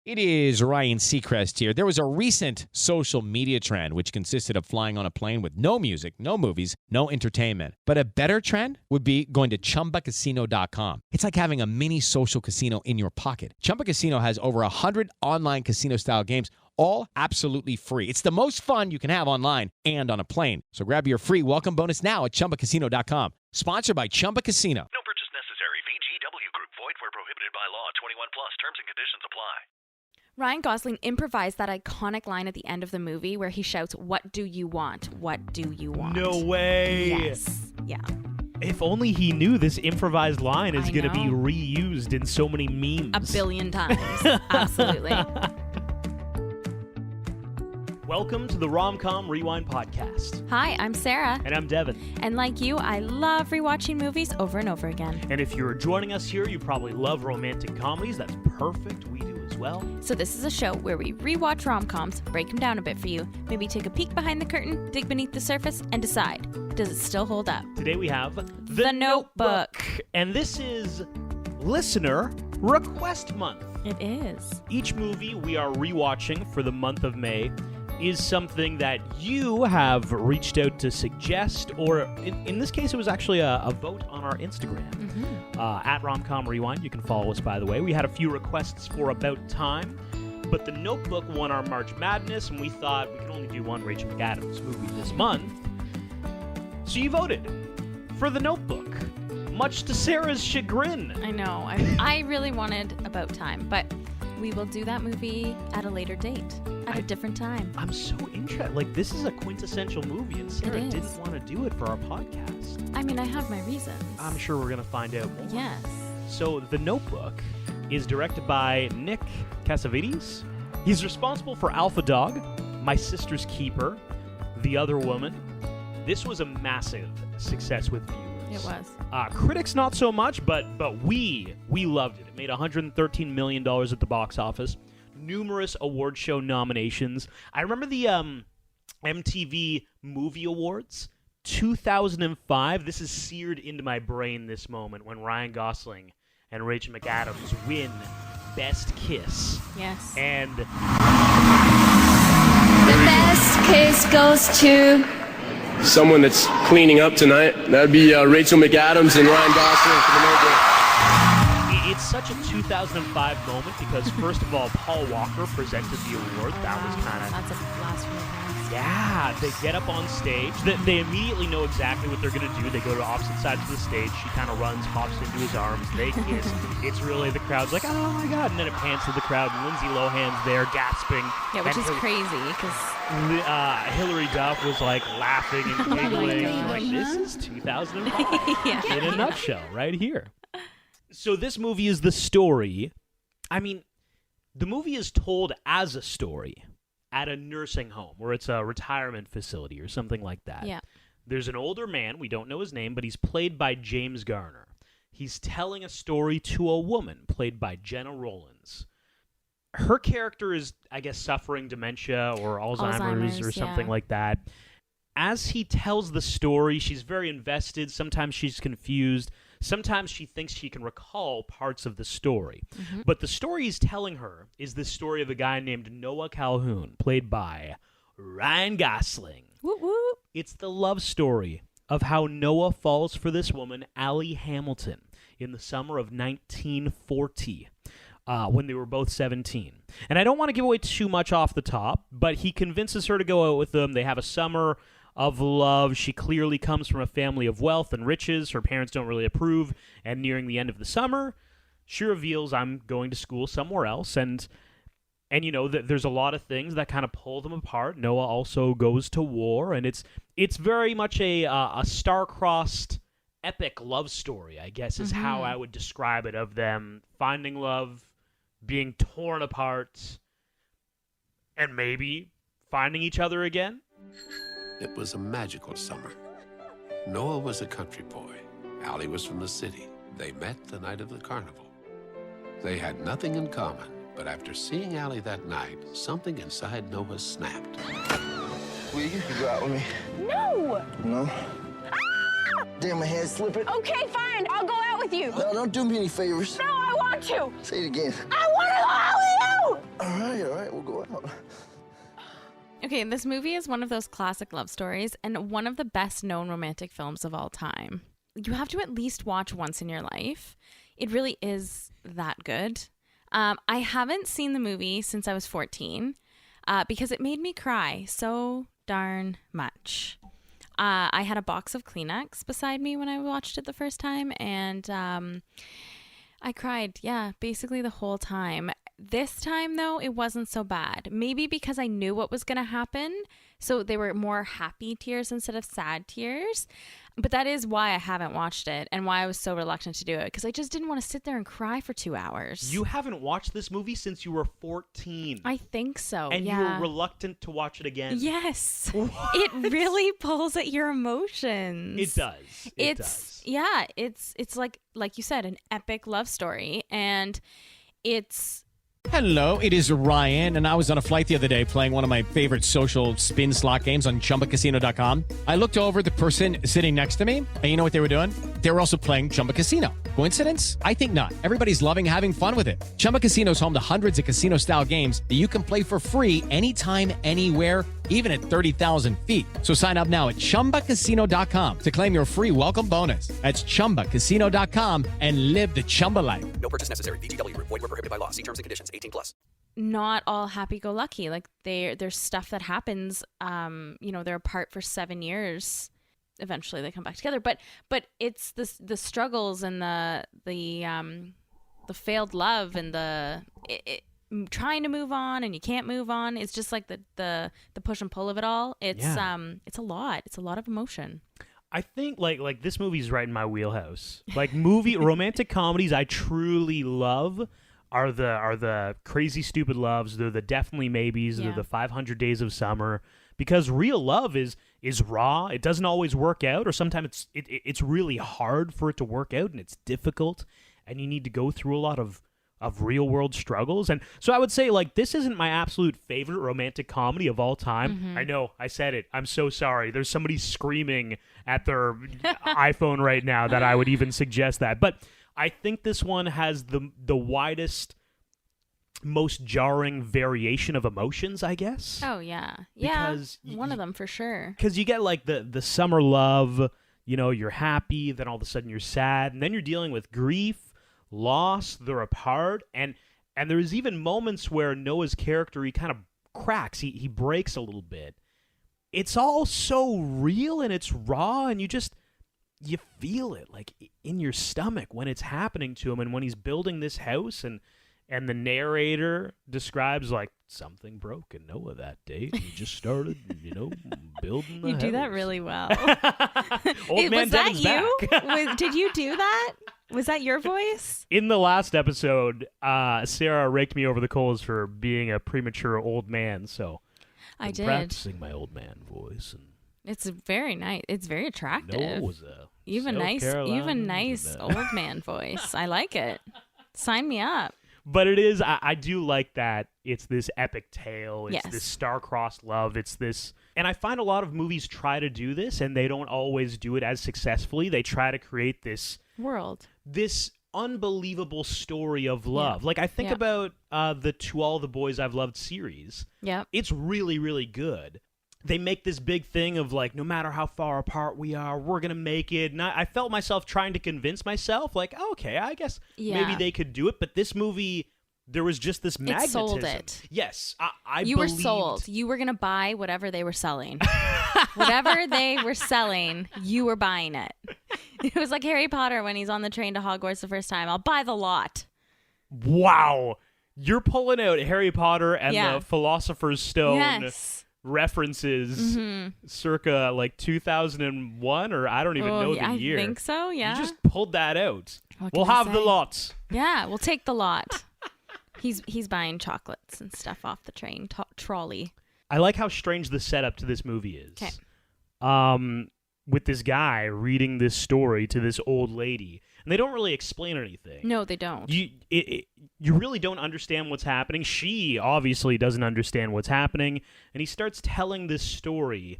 It is Ryan Seacrest here. There was a recent social media trend which consisted of flying on a plane with no music, no movies, no entertainment. But a better trend would be going to ChumbaCasino.com. It's like having a mini social casino in your pocket. Chumba Casino has over 100 online casino-style games, all absolutely free. It's the most fun you can have online and on a plane. So grab your free welcome bonus now at ChumbaCasino.com. Sponsored by Chumba Casino. No purchase necessary. VGW Group. Void where prohibited by law. 21 plus. Terms and conditions apply. Ryan Gosling improvised that iconic line at the end of the movie where he shouts, "What do you want? What do you want?" No way. Yes. Yeah. If only he knew this improvised line is going to be reused in so many memes. A billion times. Absolutely. Welcome to the Rom-Com Rewind Podcast. Hi, I'm Sarah. And I'm Devin. And like you, I love rewatching movies over and over again. And if you're joining us here, you probably love romantic comedies. That's perfect. We do as well. So this is a show where we rewatch rom-coms, break them down a bit for you, maybe take a peek behind the curtain, dig beneath the surface, and decide, does it still hold up? Today we have The Notebook. And this is Listener Request Month. It is. Each movie we are rewatching for the month of May is something that you have reached out to suggest, or in this case, it was actually a vote on our Instagram. At Romcom Rewind. You can follow us, by the way. We had a few requests for About Time, but The Notebook won our March Madness, and we thought we could only do one Rachel McAdams movie this month. So you voted for The Notebook, much to Sarah's chagrin. I know. I really wanted About Time, but we will do that movie at a later date, at a different time. I'm so interested. Like, this is a quintessential movie, and Sarah didn't want to do it for our podcast. I mean, I have my reasons. I'm sure we're going to find out more. Yes. So, The Notebook is directed by Nick Cassavetes. He's responsible for Alpha Dog, My Sister's Keeper, The Other Woman. This was a massive success with viewers. It was. Critics not so much, but we loved it. It made $113 million at the box office. Numerous award show nominations. I remember the MTV Movie Awards, 2005. This is seared into my brain, this moment, when Ryan Gosling and Rachel McAdams win Best Kiss. Yes. And the best kiss goes to someone that's cleaning up tonight. That'd be Rachel McAdams and Ryan Gosling for The Notebook. It's such a 2005 moment because, first of all, Paul Walker presented the award. That was kind of... That's a blasphemy. Yeah, they get up on stage. They immediately know exactly what they're going to do. They go to opposite sides of the stage. She kind of runs, hops into his arms. They kiss. It's really, the crowd's like, oh my God. And then it pans to the crowd, and Lindsay Lohan's there gasping. Yeah, which is crazy because Hilary Duff was like laughing and giggling. Like, this is 2005 in a nutshell right here. So this movie is the story. I mean, the movie is told as a story at a nursing home, or it's a retirement facility or something like that. Yeah. There's an older man, we don't know his name, but he's played by James Garner. He's telling a story to a woman, played by Jenna Rollins. Her character is, I guess, suffering dementia or Alzheimer's or something like that. As he tells the story, she's very invested. Sometimes she's confused. Sometimes she thinks she can recall parts of the story. Mm-hmm. But the story he's telling her is the story of a guy named Noah Calhoun, played by Ryan Gosling. Whoop, whoop. It's the love story of how Noah falls for this woman, Allie Hamilton, in the summer of 1940. When they were both 17. And I don't want to give away too much off the top, but he convinces her to go out with him. They have a summer of love. She clearly comes from a family of wealth and riches. Her parents don't really approve. And nearing the end of the summer, she reveals, I'm going to school somewhere else. And you know, there's a lot of things that kind of pull them apart. Noah also goes to war. And it's very much a star-crossed epic love story, I guess, is how I would describe it, of them finding love, being torn apart, and maybe finding each other again. It was a magical summer. Noah was a country boy. Allie was from the city. They met the night of the carnival. They had nothing in common, but after seeing Allie that night, something inside Noah snapped. Will you go out with me? No! No? Damn, my hand's slipping. Okay, fine. I'll go out with you. No, don't do me any favors. No, I want to. Say it again. I want to go out with you! Okay, this movie is one of those classic love stories and one of the best known romantic films of all time. You have to at least watch once in your life. It really is that good. I haven't seen the movie since I was 14 because it made me cry so darn much. I had a box of Kleenex beside me when I watched it the first time, and I cried, basically the whole time. This time, though, it wasn't so bad. Maybe because I knew what was going to happen, so they were more happy tears instead of sad tears. But that is why I haven't watched it and why I was so reluctant to do it, because I just didn't want to sit there and cry for 2 hours. You haven't watched this movie since you were 14. I think so, and you were reluctant to watch it again. Yes. What? It really pulls at your emotions. It does. It does. Yeah, it's like you said, an epic love story, and it's... Hello, it is Ryan, and I was on a flight the other day playing one of my favorite social spin slot games on ChumbaCasino.com. I looked over at the person sitting next to me, and you know what they were doing? They were also playing Chumba Casino. Coincidence? I think not. Everybody's loving having fun with it. Chumba Casino is home to hundreds of casino-style games that you can play for free anytime, anywhere, even at 30,000 feet. So sign up now at ChumbaCasino.com to claim your free welcome bonus. That's ChumbaCasino.com and live the Chumba life. No purchase necessary. VGW. Void were prohibited by law. See terms and conditions. 18+. Not all happy-go-lucky. Like there's stuff that happens. They're apart for 7 years. Eventually, they come back together. But it's the struggles and the failed love and trying to move on and you can't move on. It's just like the push and pull of it all. It's a lot. It's a lot of emotion. I think like this movie's right in my wheelhouse. Like romantic comedies I truly love are the Crazy Stupid Loves. They're the Definitely Maybes. They're the 500 Days of Summer. Because real love is raw. It doesn't always work out, or sometimes it's really hard for it to work out, and it's difficult, and you need to go through a lot of real world struggles. And so I would say, like, this isn't my absolute favorite romantic comedy of all time. Mm-hmm. I know, I said it. I'm so sorry. There's somebody screaming at their iPhone right now that I would even suggest that. But I think this one has the widest, most jarring variation of emotions, I guess. Oh, yeah. Because one of them for sure. Because you get, like, the summer love, you're happy, then all of a sudden you're sad, and then you're dealing with grief, loss, they're apart, and there's even moments where Noah's character, he kind of cracks, he breaks a little bit. It's all so real and it's raw, and you feel it, like, in your stomach when it's happening to him, and when he's building this house, and the narrator describes, like, something broke in Noah that day. He just started, building the You house. do that really well. Old man was that Devin's you? back. Did you do that? Was that your voice? In the last episode, Sarah raked me over the coals for being a premature old man, so I did. Practicing my old man voice. And it's very nice. It's very attractive. Noah was a even nice old man voice. I like it. Sign me up. But it is, I do like that it's this epic tale. It's this star-crossed love. It's this, and I find a lot of movies try to do this, and they don't always do it as successfully. They try to create this world, this unbelievable story of love. Like, I think about the To All the Boys I've Loved series. Yeah. It's really, really good. They make this big thing of, like, no matter how far apart we are, we're going to make it. And I felt myself trying to convince myself, like, okay, I guess maybe they could do it. But this movie, there was just this magnetism. It sold it. Yes. I You were sold. You were going to buy whatever they were selling. Whatever they were selling, you were buying it. It was like Harry Potter when he's on the train to Hogwarts the first time. I'll buy the lot. Wow. You're pulling out Harry Potter and the Philosopher's Stone references circa like 2001, or I don't even know the year. I think so, yeah. You just pulled that out. We'll have the lot. Yeah, we'll take the lot. He's buying chocolates and stuff off the train trolley. I like how strange the setup to this movie is. Okay. With this guy reading this story to this old lady, and they don't really explain anything. No, they don't. You really don't understand what's happening. She obviously doesn't understand what's happening, and he starts telling this story.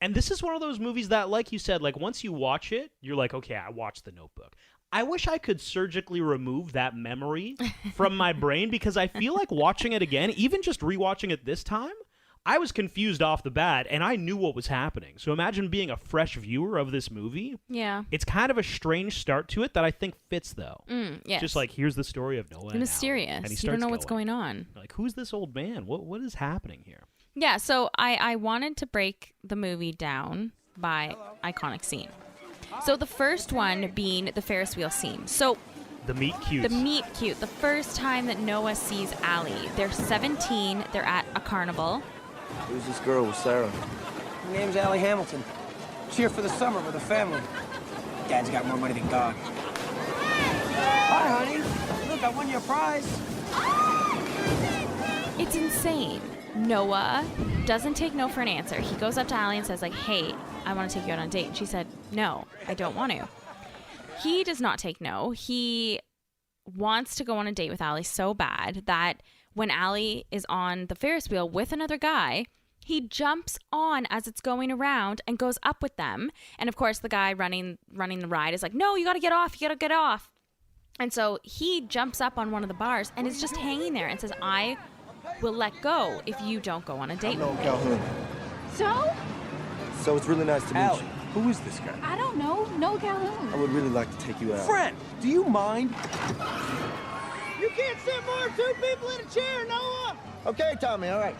And this is one of those movies that, like you said, like once you watch it, you're like, okay, I watched The Notebook. I wish I could surgically remove that memory from my brain because I feel like watching it again, even just rewatching it this time, I was confused off the bat and I knew what was happening. So imagine being a fresh viewer of this movie. Yeah. It's kind of a strange start to it that I think fits, though. Yes. Just like, here's the story of Noah and mysterious. Allie, and he You starts don't know what's going on. Like, who's this old man? What is happening here? Yeah, so I wanted to break the movie down by iconic scene. So the first one being the Ferris wheel scene. So the meet cute. The meet cute. The first time that Noah sees Allie. They're 17. They're at a carnival. Who's this girl with Sarah? Her name's Allie Hamilton. She's here for the summer with her family. Dad's got more money than God. Hi, honey. Look, I won you a prize. It's insane. Noah doesn't take no for an answer. He goes up to Allie and says, like, hey, I want to take you out on a date. And she said, no, I don't want to. He does not take no. He wants to go on a date with Allie so bad that when Allie is on the Ferris wheel with another guy, he jumps on as it's going around and goes up with them. And of course, the guy running the ride is like, no, you got to get off. You got to get off. And so he jumps up on one of the bars and is just hanging there and says, I will let go if you don't go on a date with me. Calhoun. So it's really nice to meet Allie, you. who is this guy? I don't know. No Calhoun. I would really like to take you out. Friend, do you mind? You can't sit more than 2 people in a chair, Noah. Okay, Tommy, all right.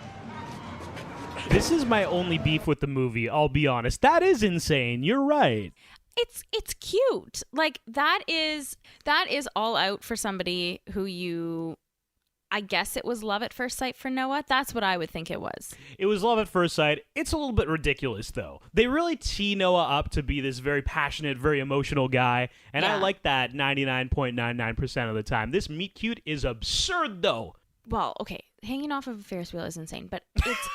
This is my only beef with the movie, I'll be honest. That is insane. You're right. It's cute. Like that is all out for somebody who you, I guess it was love at first sight for Noah. That's what I would think it was. It was love at first sight. It's a little bit ridiculous, though. They really tee Noah up to be this very passionate, very emotional guy, and I like that 99.99% of the time. This meet cute is absurd, though. Well, okay, hanging off of a Ferris wheel is insane, but it's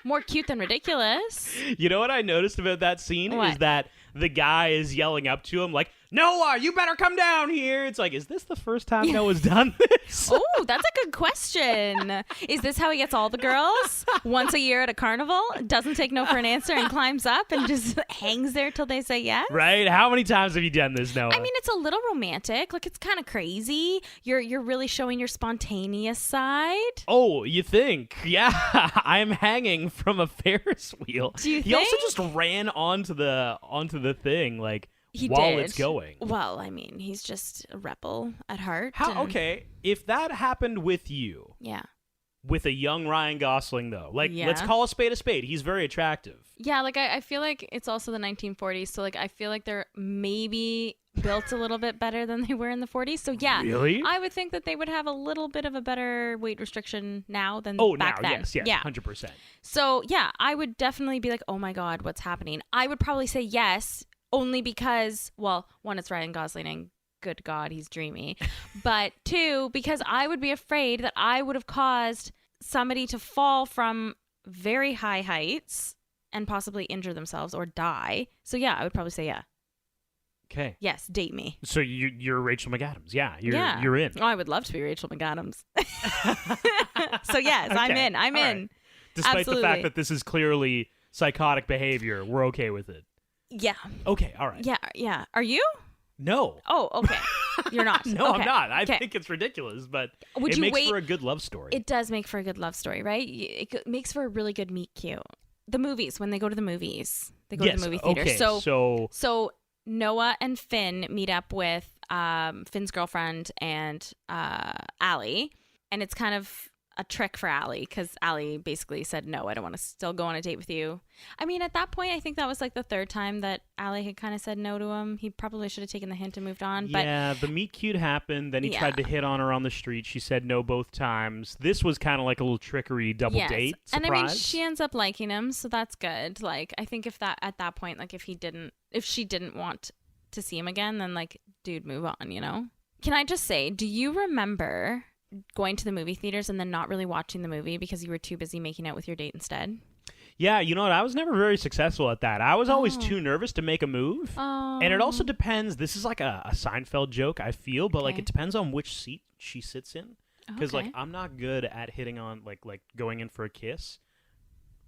more cute than ridiculous. You know what I noticed about that scene What? is that the guy is yelling up to him like, Noah, you better come down here. It's like, is this the first time Noah's done this? Oh, that's a good question. Is this how he gets all the girls? Once a year at a carnival, doesn't take no for an answer and climbs up and just hangs there till they say yes? Right? How many times have you done this, Noah? I mean, it's a little romantic. Like, it's kind of crazy. You're really showing your spontaneous side. Oh, you think? Yeah, I'm hanging from a Ferris wheel. Do you He also think? just ran onto the thing, like, He while did. it's going. Well, I mean, he's just a rebel at heart. How? and- Okay, if that happened with you, Yeah. with a young Ryan Gosling, though, like, Yeah. let's call a spade a spade. He's very attractive. Yeah, like, I feel like it's also the 1940s, so, like, I feel like they're maybe built a little bit better than they were in the 40s. So, yeah. Really? I would think that they would have a little bit of a better weight restriction now than Oh, back now, then. yes, Yeah. 100%. So, yeah, I would definitely be like, oh my God, what's happening? I would probably say yes, only because, well, one, it's Ryan Gosling and good God, he's dreamy. But two, because I would be afraid that I would have caused somebody to fall from very high heights and possibly injure themselves or die. So, yeah, I would probably say yeah. Okay. Yes, date me. So you're Rachel McAdams. Yeah, you're in. Oh, I would love to be Rachel McAdams. So, yes, I'm Okay. in. I'm All in. right. Despite Absolutely. the fact that this is clearly psychotic behavior, we're okay with it. Yeah. Okay, all right. Yeah. Yeah. Are you? No. Oh, okay. You're not. No, Okay. I'm not. I Okay. think it's ridiculous, but Would it you makes wait- for a good love story. It does make for a good love story, right? It makes for a really good meet cute. The movies, when they go to the movies, they go to the movie theater. Okay, So Noah and Finn meet up with Finn's girlfriend and Allie, and it's kind of a trick for Allie because Allie basically said, no, I don't want to still go on a date with you. I mean, at that point, I think that was like the third time that Allie had kind of said no to him. He probably should have taken the hint and moved on. yeah, the meet cute happened. Then he tried to hit on her on the street. She said no both times. This was kind of like a little trickery double Yes. date surprise. And I mean, she ends up liking him, so that's good. Like, I think if that at that point, like, if she didn't want to see him again, then like, dude, move on, you know? Can I just say, do you remember going to the movie theaters and then not really watching the movie because you were too busy making out with your date instead? Yeah, you know what? I was never very successful at that. I was always too nervous to make a move. Oh. And it also depends. This is like a Seinfeld joke, I feel, but like Okay. it depends on which seat she sits in. Because Okay. like I'm not good at hitting on like going in for a kiss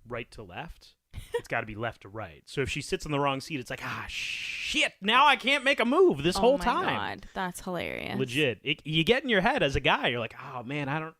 right to left. It's got to be left to right. So if she sits in the wrong seat, it's like, shit, now I can't make a move this whole time. Oh my God, that's hilarious. Legit. You get in your head as a guy, you're like, oh man, I don't,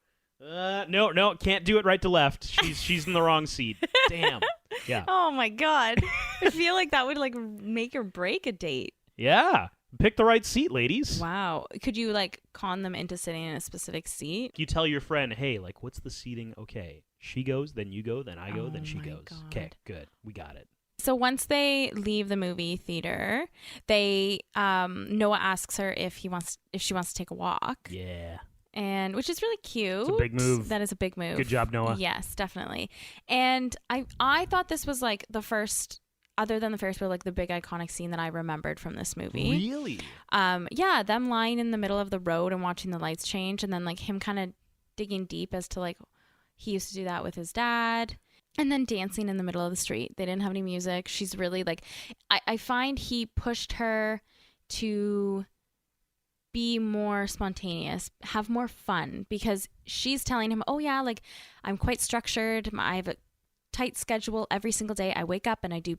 no, can't do it right to left. She's in the wrong seat. Damn. Yeah. Oh my God. I feel like that would like make or break a date. Yeah. Pick the right seat, ladies. Wow. Could you like con them into sitting in a specific seat? You tell your friend, hey, like, what's the seating? Okay. She goes, then you go, then I go, then she goes. God. Okay, good. We got it. So once they leave the movie theater, Noah asks her if she wants to take a walk. Yeah. And which is really cute. It's a big move. That is a big move. Good job, Noah. Yes, definitely. And I thought this was like the first, other than the Ferris wheel, like the big iconic scene that I remembered from this movie. Really? Yeah, them lying in the middle of the road and watching the lights change, and then like him kind of digging deep as to like he used to do that with his dad. And then dancing in the middle of the street. They didn't have any music. She's really like, I find he pushed her to be more spontaneous, have more fun, because she's telling him, oh yeah, like I'm quite structured. I have a tight schedule every single day. I wake up and I do,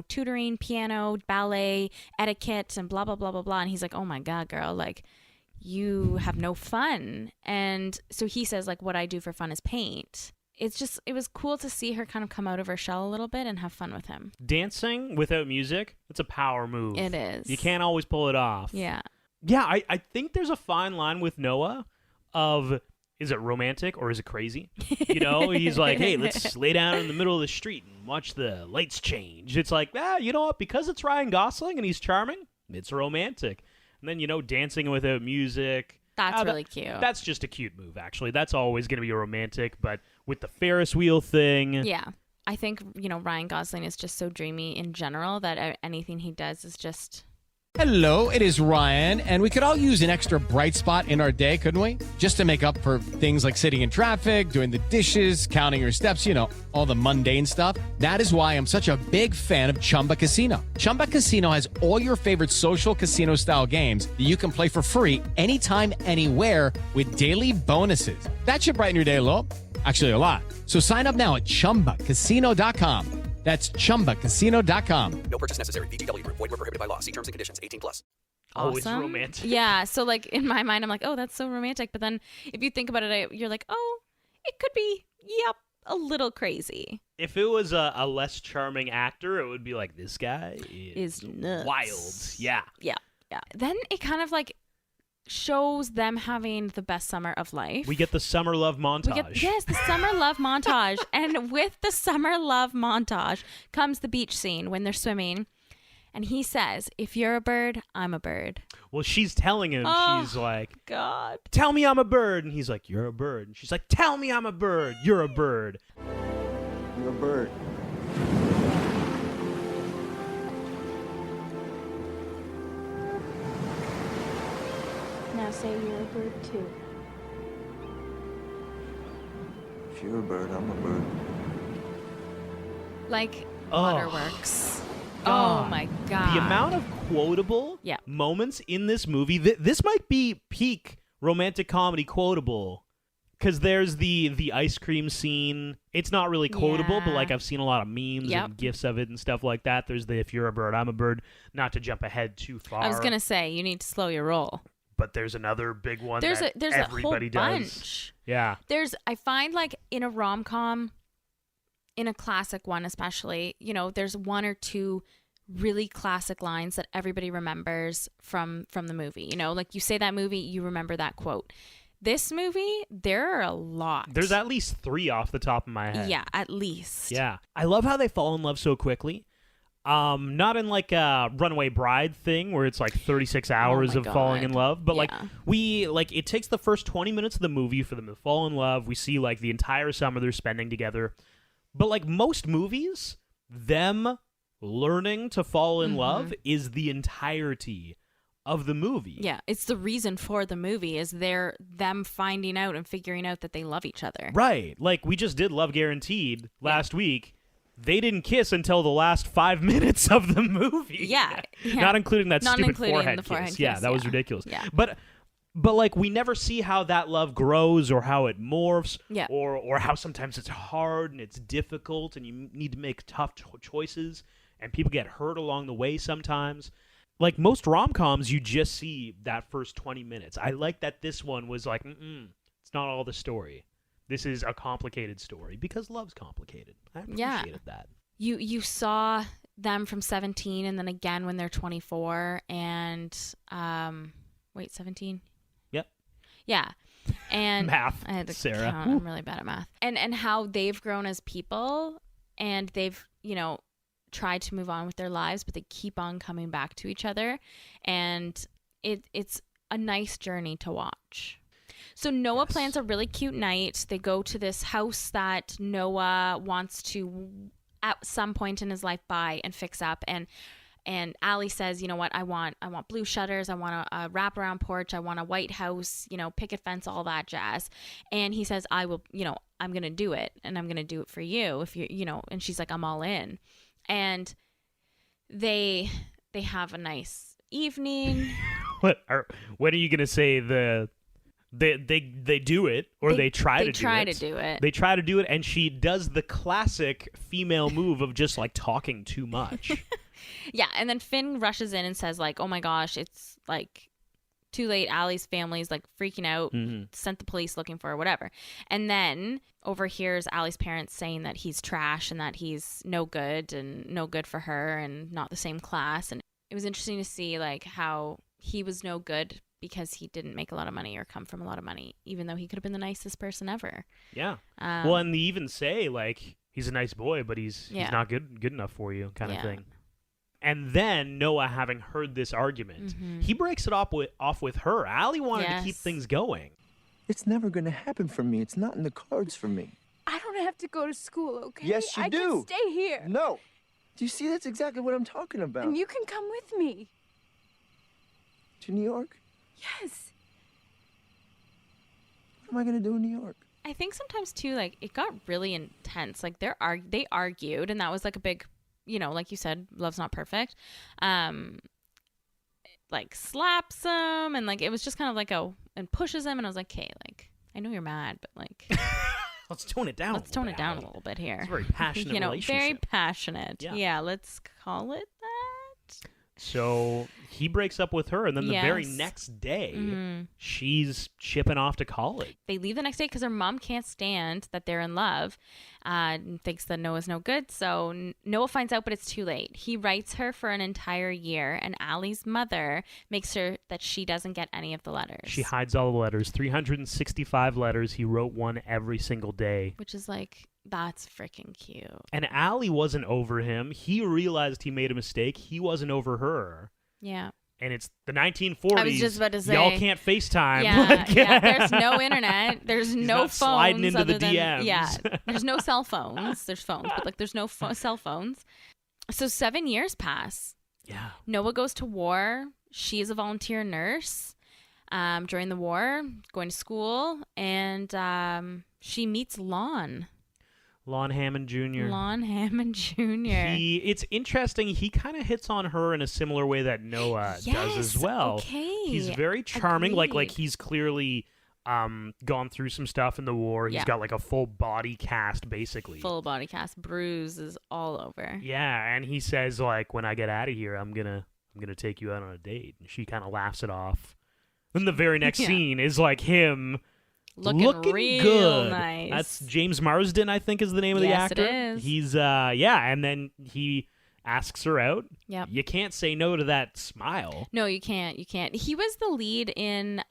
tutoring, piano, ballet, etiquette, and blah, blah, blah, blah, blah. And he's like, oh my God, girl, like you have no fun. And so he says like, what I do for fun is paint. It was cool to see her kind of come out of her shell a little bit and have fun with him. Dancing without music, it's a power move. It is. You can't always pull it off. Yeah. Yeah, I think there's a fine line with Noah of, is it romantic or is it crazy? He's like, hey, let's lay down in the middle of the street and watch the lights change. It's like, you know what? Because it's Ryan Gosling and he's charming, it's romantic. And then, dancing without music. That's really cute. That's just a cute move, actually. That's always going to be romantic, but with the Ferris wheel thing. Yeah. I think, Ryan Gosling is just so dreamy in general that anything he does is just... Hello, it is Ryan, and we could all use an extra bright spot in our day, couldn't we? Just to make up for things like sitting in traffic, doing the dishes, counting your steps, all the mundane stuff. That is why I'm such a big fan of Chumba Casino. Chumba Casino has all your favorite social casino-style games that you can play for free anytime, anywhere with daily bonuses. That should brighten your day a little. Actually, a lot. So sign up now at ChumbaCasino.com. That's ChumbaCasino.com. No purchase necessary. VGW Group. Void where prohibited by law. See terms and conditions. 18+. Awesome. Always romantic. Yeah. So like in my mind, I'm like, oh, that's so romantic. But then if you think about it, you're like, oh, it could be, a little crazy. If it was a less charming actor, it would be like, this guy is nuts. Wild. Yeah. Yeah. Yeah. Then it kind of like shows them having the best summer of life. We get the summer love montage. Yes, the summer love montage. And with the summer love montage comes the beach scene when they're swimming. And he says, if you're a bird, I'm a bird. Well, she's telling him, she's like, God, tell me I'm a bird. And he's like, you're a bird. And she's like, tell me I'm a bird. You're a bird. You're a bird. Now say you're a bird too. If you're a bird, I'm a bird. like Oh. waterworks. God. Oh my God. The amount of quotable moments in this movie, this might be peak romantic comedy quotable. Because there's the ice cream scene. It's not really quotable, but like I've seen a lot of memes and gifs of it and stuff like that. There's the if you're a bird, I'm a bird. Not to jump ahead too far. I was going to say, you need to slow your roll. But there's another big one there's that everybody a whole does. Bunch. Yeah. I find like in a rom-com, in a classic one especially, you know, there's one or two really classic lines that everybody remembers from the movie. You know, like you say that movie, you remember that quote. This movie, there are a lot. There's at least 3 off the top of my head. Yeah, at least. Yeah. I love how they fall in love so quickly. Not in like a Runaway Bride thing where it's like 36 hours of falling in love, but like it takes the first 20 minutes of the movie for them to fall in love. We see like the entire summer they're spending together. But like most movies, them learning to fall in love is the entirety of the movie. Yeah, it's the reason for the movie is them finding out and figuring out that they love each other. Right. Like we just did Love Guaranteed last week. They didn't kiss until the last 5 minutes of the movie. Yeah. Not including that Not stupid including forehead the kiss. forehead Yeah, kiss, that was ridiculous. Yeah. But But like we never see how that love grows or how it morphs, Yeah. or how sometimes it's hard and it's difficult and you need to make tough choices and people get hurt along the way sometimes. Like most rom-coms, you just see that first 20 minutes. I like that this one was like, it's not all the story. This is a complicated story because love's complicated. I appreciated that. You saw them from 17 and then again when they're 24 and 17? Yep. Yeah. And math. I had to Sarah. count. I'm really bad at math. And how they've grown as people and they've, tried to move on with their lives, but they keep on coming back to each other. And it's a nice journey to watch. So Noah plans a really cute night. They go to this house that Noah wants to at some point in his life buy and fix up. And Allie says, you know what, I want blue shutters, I want a wraparound porch, I want a white house, picket fence, all that jazz. And he says, I will, I'm going to do it, and I'm going to do it for you if you, and she's like, I'm all in. And they have a nice evening. What are you going to say? They do it, or they try to do it. They try to do it, and she does the classic female move of just like talking too much. Yeah, and then Finn rushes in and says like, "Oh my gosh, it's like too late. Allie's family's like freaking out. Sent the police looking for her, whatever." And then overhears Allie's parents saying that he's trash and that he's no good and no good for her and not the same class. And it was interesting to see like how he was no good because he didn't make a lot of money or come from a lot of money, even though he could have been the nicest person ever. Yeah. Well, and they even say like he's a nice boy, but he's not good enough for you, kind of thing. And then Noah, having heard this argument, he breaks it off with her. Allie wanted to keep things going. It's never going to happen for me. It's not in the cards for me. I don't have to go to school, okay? Yes, you do. I can stay here. No. Do you see? That's exactly what I'm talking about. And you can come with me. To New York? Yes. What am I going to do in New York? I think sometimes, too, like, it got really intense. Like, they argued, and that was, like, a big, like you said, love's not perfect. Like slaps him and like it was just kind of like and pushes him, and I was like, okay, like I know you're mad, but like let's tone it down. Let's tone it down a little bit here. It's a very passionate relationship. Very passionate. Yeah, let's call it that. So he breaks up with her, and then the very next day, she's shipping off to college. They leave the next day because her mom can't stand that they're in love and thinks that Noah's no good. So Noah finds out, but it's too late. He writes her for an entire year, and Allie's mother makes sure that she doesn't get any of the letters. She hides all the letters. 365 letters. He wrote one every single day. Which is like... That's freaking cute. And Allie wasn't over him. He realized he made a mistake. He wasn't over her. Yeah. And it's the 1940s. I was just about to say. Y'all can't FaceTime. Yeah, there's no internet. There's no phones. Sliding into the DMs. Yeah, there's no cell phones. There's phones, but like there's no cell phones. So 7 years pass. Yeah. Noah goes to war. She is a volunteer nurse during the war, going to school, and she meets Lon Hammond Jr. It's interesting. He kind of hits on her in a similar way that Noah does as well. Okay. He's very charming. Agreed. Like he's clearly gone through some stuff in the war. He's got like a full body cast, basically. Full body cast, bruises all over. Yeah, and he says like, when I get out of here, I'm gonna take you out on a date. And she kind of laughs it off. Then the very next scene is like him. Looking real good. Nice. That's James Marsden, I think, is the name of the actor. Yes, it is. He's and then he asks her out. Yep. You can't say no to that smile. No, you can't. He was the lead in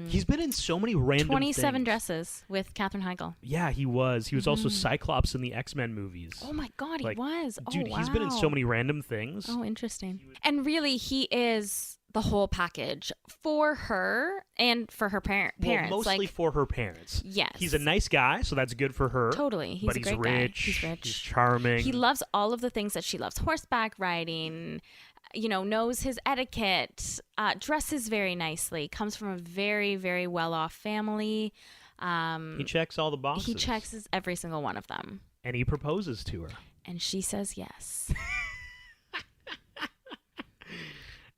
He's been in so many random 27 things. Dresses with Katherine Heigl. Yeah, he was. He was also Cyclops in the X-Men movies. Oh my god, he was. Dude, wow. he's been in so many random things. Oh, interesting. And really, he is the whole package for her and for her parents. Well, mostly for her parents. Yes. He's a nice guy, so that's good for her. Totally. He's but a he's great rich. Guy. He's rich. He's charming. He loves all of the things that she loves. Horseback riding, knows his etiquette, dresses very nicely, comes from a very, very well-off family. He checks all the boxes. He checks every single one of them. And he proposes to her. And she says yes.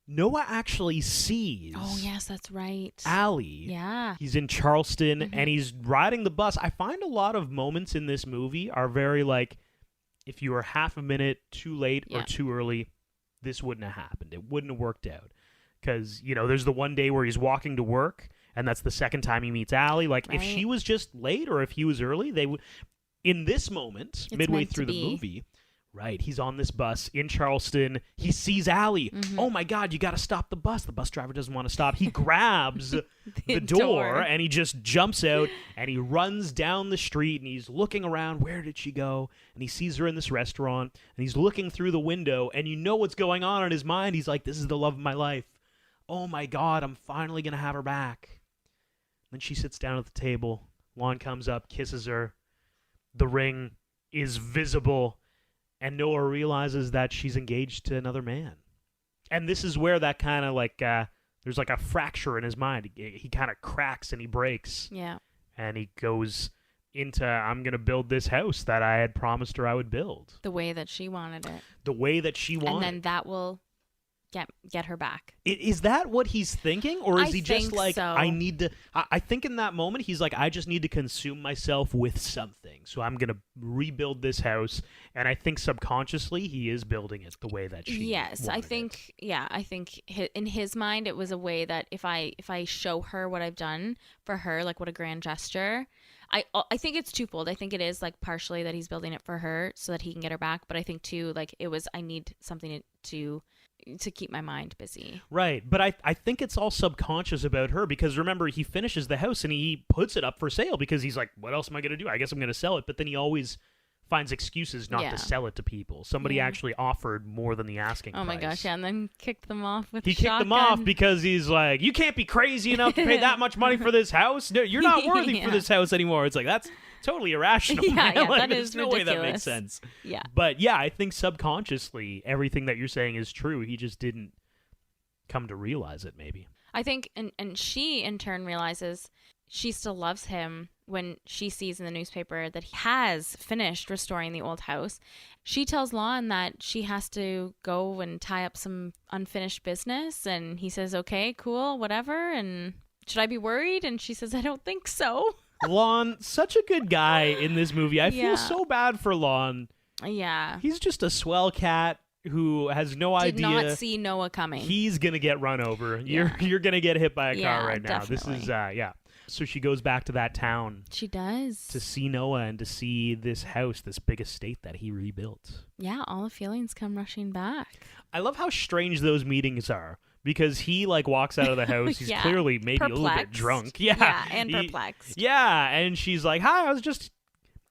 Noah actually sees. Oh, yes, that's right. Allie. Yeah. He's in Charleston and he's riding the bus. I find a lot of moments in this movie are very like, if you were half a minute too late or too early, this wouldn't have happened. It wouldn't have worked out. Because, there's the one day where he's walking to work, and that's the second time he meets Allie. Like, if she was just late or if he was early, they would. In this moment, midway through the movie, right, he's on this bus in Charleston. He sees Allie. Oh, my God, you got to stop the bus. The bus driver doesn't want to stop. He grabs the door, and he just jumps out, and he runs down the street, and he's looking around. Where did she go? And he sees her in this restaurant, and he's looking through the window, and you know what's going on in his mind. He's like, this is the love of my life. Oh, my God, I'm finally going to have her back. Then she sits down at the table. Lon comes up, kisses her. The ring is visible, and Noah realizes that she's engaged to another man. And this is where that kind of like, there's like a fracture in his mind. He kind of cracks and he breaks. Yeah. And he goes into, I'm going to build this house that I had promised her I would build. The way that she wanted it. The way that she wanted. And then that will get her back. Is that what he's thinking? Or is he just like, so. I need to... I think in that moment, he's like, I just need to consume myself with something. So I'm going to rebuild this house. And I think subconsciously, he is building it the way that she I think, I think in his mind, it was a way that if I show her what I've done for her, like what a grand gesture... I think it's twofold. I think it is like partially that he's building it for her so that he can get her back. But I think too, like it was, I need something to keep my mind busy. Right. But I think it's all subconscious about her because remember, he finishes the house and he puts it up for sale because he's like, what else am I going to do? I guess I'm going to sell it. But then he always finds excuses not to sell it to people. Somebody actually offered more than the asking price. Oh my gosh, yeah, and then kicked them off with He kicked them off because he's like, you can't be crazy enough to pay that much money for this house. No, you're not worthy for this house anymore. It's like, that's totally irrational. Like, that is there's no way that makes sense. Yeah. But yeah, I think subconsciously, everything that you're saying is true. He just didn't come to realize it, maybe. I think, and she in turn realizes she still loves him when she sees in the newspaper that he has finished restoring the old house. She tells Lon that she has to go and tie up some unfinished business, and he says, okay, cool, whatever, and should I be worried? And she says, I don't think so. Lon, such a good guy in this movie. I feel so bad for Lon. Yeah. He's just a swell cat who has no idea. Did not see Noah coming. He's going to get run over. You're going to get hit by a car right now. Definitely. This is, So she goes back to that town. She does. To see Noah and to see this house, this big estate that he rebuilt. Yeah, all the feelings come rushing back. I love how strange those meetings are. Because he, like, walks out of the house. He's clearly maybe a little bit drunk. Yeah, and perplexed. Yeah, and she's like, hi, I was just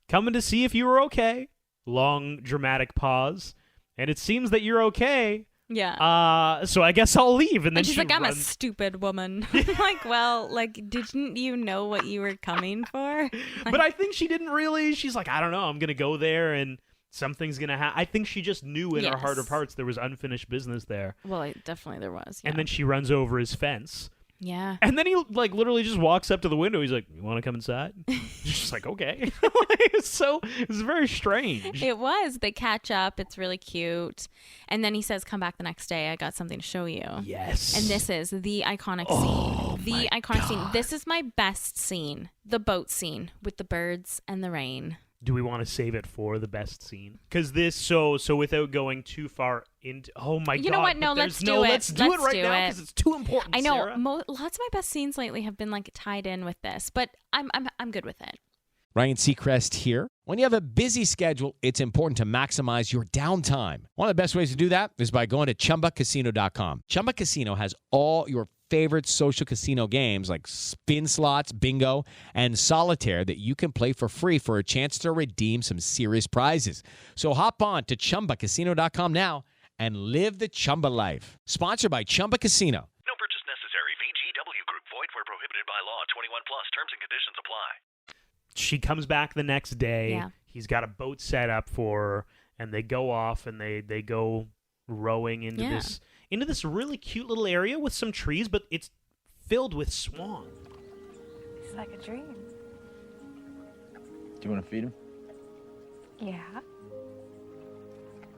coming to see if you were okay. Long, dramatic pause. And it seems that you're okay. Yeah. So I guess I'll leave. And then she's she like, I'm a stupid woman. Like, well, like, didn't you know what you were coming for? But I think she didn't really. She's like, I don't know. I'm going to go there and something's going to happen. I think she just knew in her heart of hearts there was unfinished business there. Well, definitely there was. Yeah. And then she runs over his fence. Yeah. And then he, like, literally just walks up to the window. He's like, you want to come inside? She's just like, okay. It's very strange. It was. They catch up. It's really cute. And then he says, come back the next day. I got something to show you. Yes. And this is the iconic scene. The iconic scene. This is my best scene. The boat scene with the birds and the rain. Do we want to save it for the best scene? Because this, so without going too far into, oh my God. You know what? No, let's do it. Let's do it right now because it's too important, I know. Sarah. Lots of my best scenes lately have been like tied in with this, but I'm good with it. Ryan Seacrest here. When you have a busy schedule, it's important to maximize your downtime. One of the best ways to do that is by going to ChumbaCasino.com. Chumba Casino has all your favorite social casino games like spin slots, bingo, and solitaire that you can play for free for a chance to redeem some serious prizes. So hop on to ChumbaCasino.com now and live the Chumba life. Sponsored by Chumba Casino. No purchase necessary. VGW Group. Void where prohibited by law. 21 plus. Terms and conditions apply. She comes back the next day. Yeah. He's got a boat set up for her, and they go off and they go rowing into this really cute little area with some trees, but it's filled with swan. It's like a dream. Do you want to feed him? Yeah.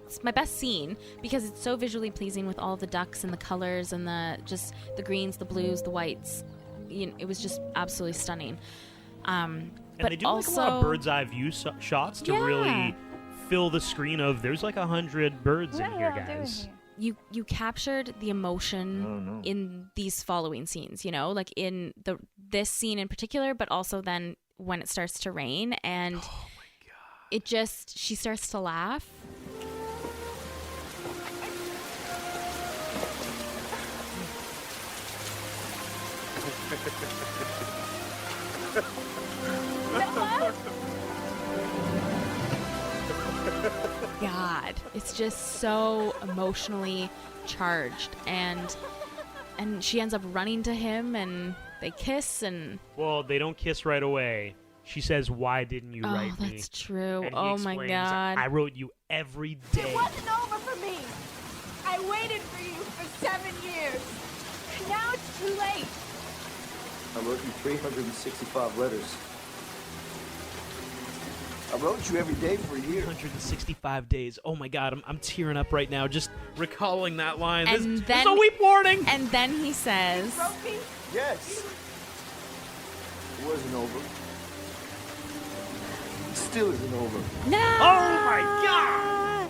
It's my best scene because it's so visually pleasing with all the ducks and the colors and the greens, the blues, the whites. It was just absolutely stunning. And but they do also, like a lot of bird's eye view shots to really fill the screen of there's like 100 birds in here, guys. You captured the emotion in these following scenes, like in this scene in particular, but also then when it starts to rain and she starts to laugh. God, it's just so emotionally charged, and she ends up running to him, and they kiss, and well, they don't kiss right away. She says, "Why didn't you write me?" Oh, that's true. And he Oh my explains, God! I wrote you every day. It wasn't over for me. I waited for you for 7 years. Now it's too late. I wrote you 365 letters. I wrote you every day for a year. 165 days. Oh my God, I'm tearing up right now just recalling that line. And This is a weep warning. And then he says, You wrote me? Yes. It wasn't over. It still isn't over. "No!" Oh my God!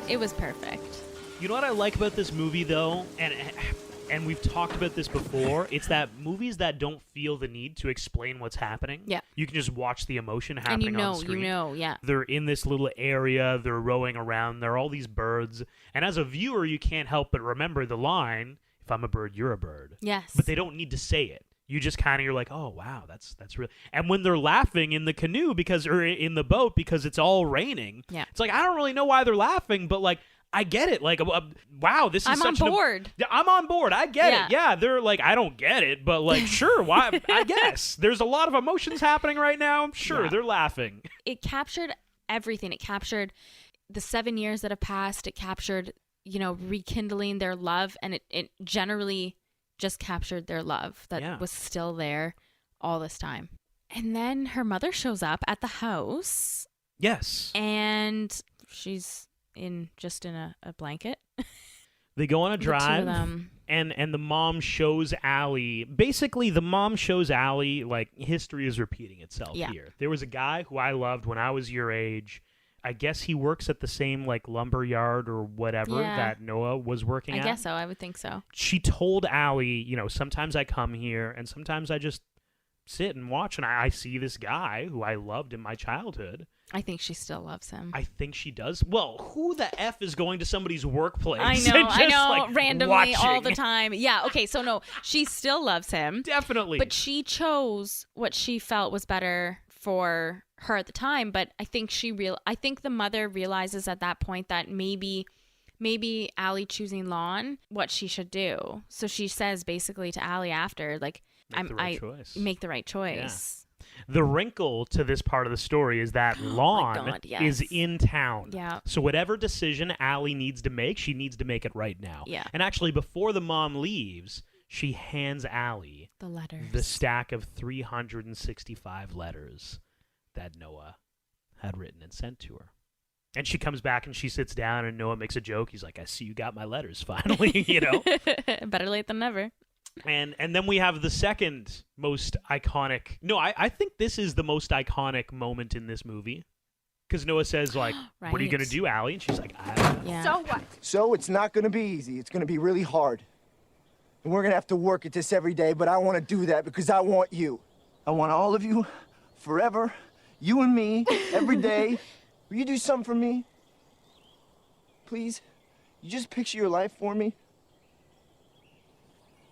It was perfect. You know what I like about this movie, though, and we've talked about this before. It's that movies that don't feel the need to explain what's happening. Yeah. You can just watch the emotion happening on screen. Yeah. They're in this little area. They're rowing around. There are all these birds, and as a viewer, you can't help but remember the line, "If I'm a bird, you're a bird." Yes. But they don't need to say it. You just kind of, you're like, oh wow, that's real. And when they're laughing in the canoe or in the boat because it's all raining, it's like I don't really know why they're laughing, but like I get it. Like, wow, this is I'm on board. I'm on board. I get it. Yeah, they're like, I don't get it, but like, sure, why? I guess there's a lot of emotions happening right now. Sure, they're laughing. It captured everything. It captured the 7 years that have passed. It captured, rekindling their love, and it generally just captured their love that was still there all this time. And then her mother shows up at the house. Yes. And she's in a blanket. They go on a drive. The two of them. And the mom shows Allie. Basically, the mom shows Allie, like, history is repeating itself here. There was a guy who I loved when I was your age. I guess he works at the same, like, lumber yard or whatever that Noah was working at. I guess so. I would think so. She told Allie, sometimes I come here and sometimes I just sit and watch, and I see this guy who I loved in my childhood. I think she still loves him. I think she does. Well, who the F is going to somebody's workplace? I know, like, randomly watching? all the time. Yeah, okay, so no, she still loves him. Definitely. But she chose what she felt was better for her at the time, but I think I think the mother realizes at that point that maybe Allie choosing Lon, what she should do. So she says basically to Allie after, like, make the right choice. Yeah. The wrinkle to this part of the story is that Lon is in town. Yeah. So whatever decision Allie needs to make, she needs to make it right now. Yeah. And actually, before the mom leaves, she hands Allie the letters, the stack of 365 letters that Noah had written and sent to her. And she comes back and she sits down and Noah makes a joke. He's like, I see you got my letters finally, Better late than never. And then we have the second most iconic... No, I think this is the most iconic moment in this movie. Because Noah says, like, right. What are you going to do, Allie? And she's like, I don't know. Yeah. So what? So it's not going to be easy. It's going to be really hard. And we're going to have to work at this every day, but I want to do that because I want you. I want all of you forever, you and me, every day. Will you do something for me? Please? You just picture your life for me?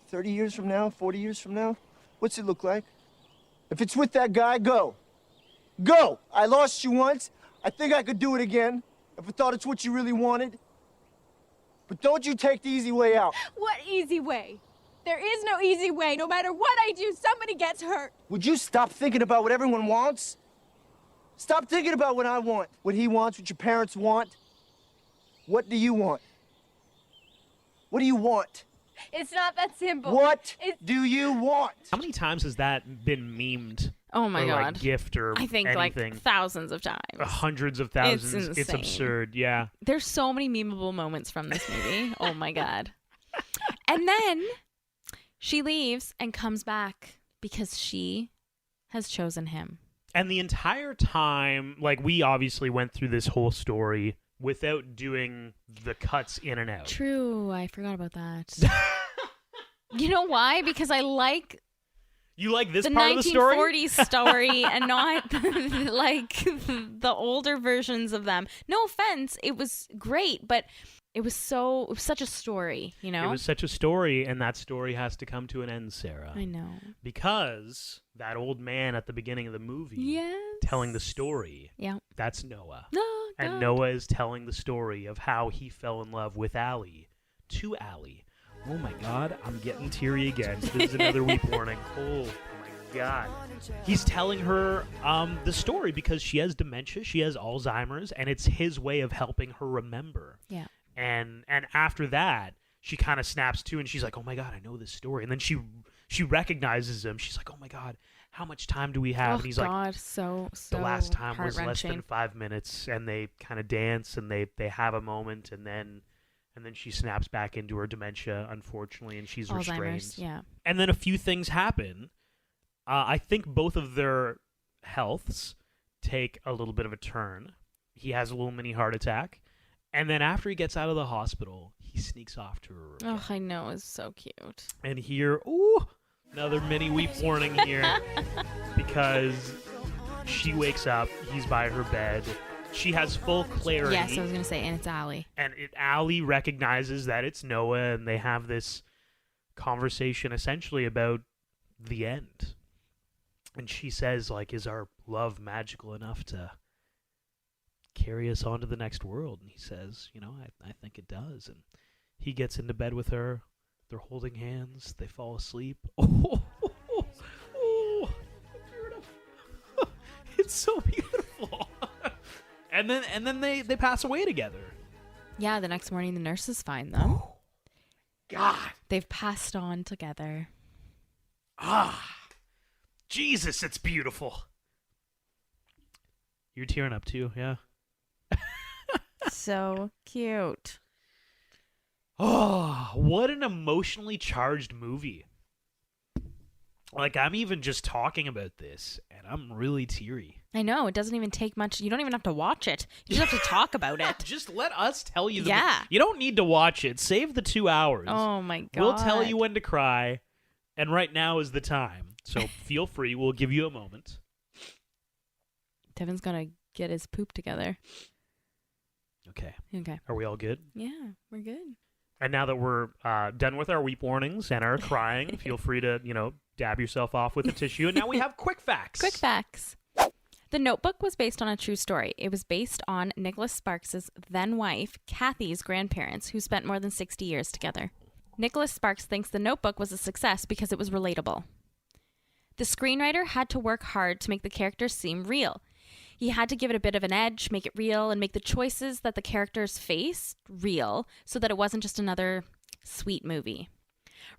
30 years from now, 40 years from now? What's it look like? If it's with that guy, go. Go! I lost you once. I think I could do it again. If I thought it's what you really wanted. But don't you take the easy way out. What easy way? There is no easy way. No matter what I do, somebody gets hurt. Would you stop thinking about what everyone wants? Stop thinking about what I want, what he wants, what your parents want. What do you want? What do you want? It's not that simple. What do you want? How many times has that been memed Oh my or God. like gift or I think anything. like thousands of times. Hundreds of thousands. It's insane. absurd. Yeah. There's so many memeable moments from this movie. Oh my God. And then she leaves and comes back because she has chosen him. And the entire time, like, we obviously went through this whole story without doing the cuts in and out. True. I forgot about that. You know why? Because I like You like this the part of the story? 1940s story and not like the older versions of them. No offense, it was great, but it was such a story, you know? It was such a story, and that story has to come to an end, Sarah. I know. Because that old man at the beginning of the movie telling the story, that's Noah. Oh, and God. Noah is telling the story of how he fell in love with Allie, to Allie. Oh my God, I'm getting teary again. This is another weep warning. Oh my God. He's telling her the story because she has dementia, she has Alzheimer's, and it's his way of helping her remember. Yeah. And after that, she kind of snaps to, and she's like, "Oh my God, I know this story." And then she recognizes him. She's like, "Oh my God, how much time do we have?" And he's like, so "The last time was less heart-wrenching. than 5 minutes." And they kind of dance, and they have a moment, and then she snaps back into her dementia, unfortunately, and she's restrained. Alzheimer's, yeah. And then a few things happen. I think both of their healths take a little bit of a turn. He has a little mini heart attack. And then after he gets out of the hospital, he sneaks off to her room. Oh, I know. It's so cute. And here, ooh, another mini weep warning here. Because she wakes up, he's by her bed. She has full clarity. Yes, I was going to say, and it's Allie. And Allie recognizes that it's Noah, and they have this conversation essentially about the end. And she says, like, is our love magical enough to carry us on to the next world? And he says, you know, I think it does. And he gets into bed with her. They're holding hands. They fall asleep. Oh, beautiful. It's so beautiful. And then they pass away together. Yeah, the next morning the nurses find them. God. They've passed on together. Jesus, it's beautiful. You're tearing up too, yeah? So cute. Oh, what an emotionally charged movie. Like, I'm even just talking about this, and I'm really teary. I know. It doesn't even take much. You don't even have to watch it. You just have to talk about it. Just let us tell you. Yeah. You don't need to watch it. Save the 2 hours. Oh, my God. We'll tell you when to cry, and right now is the time. So feel free. We'll give you a moment. Devin's going to get his poop together. Okay. Okay. Are we all good? Yeah, we're good. And now that we're done with our weep warnings and our crying, feel free to, dab yourself off with a tissue. And now we have quick facts. Quick facts. The Notebook was based on a true story. It was based on Nicholas Sparks' then-wife, Kathy's grandparents, who spent more than 60 years together. Nicholas Sparks thinks The Notebook was a success because it was relatable. The screenwriter had to work hard to make the characters seem real. He had to give it a bit of an edge, make it real, and make the choices that the characters face real so that it wasn't just another sweet movie.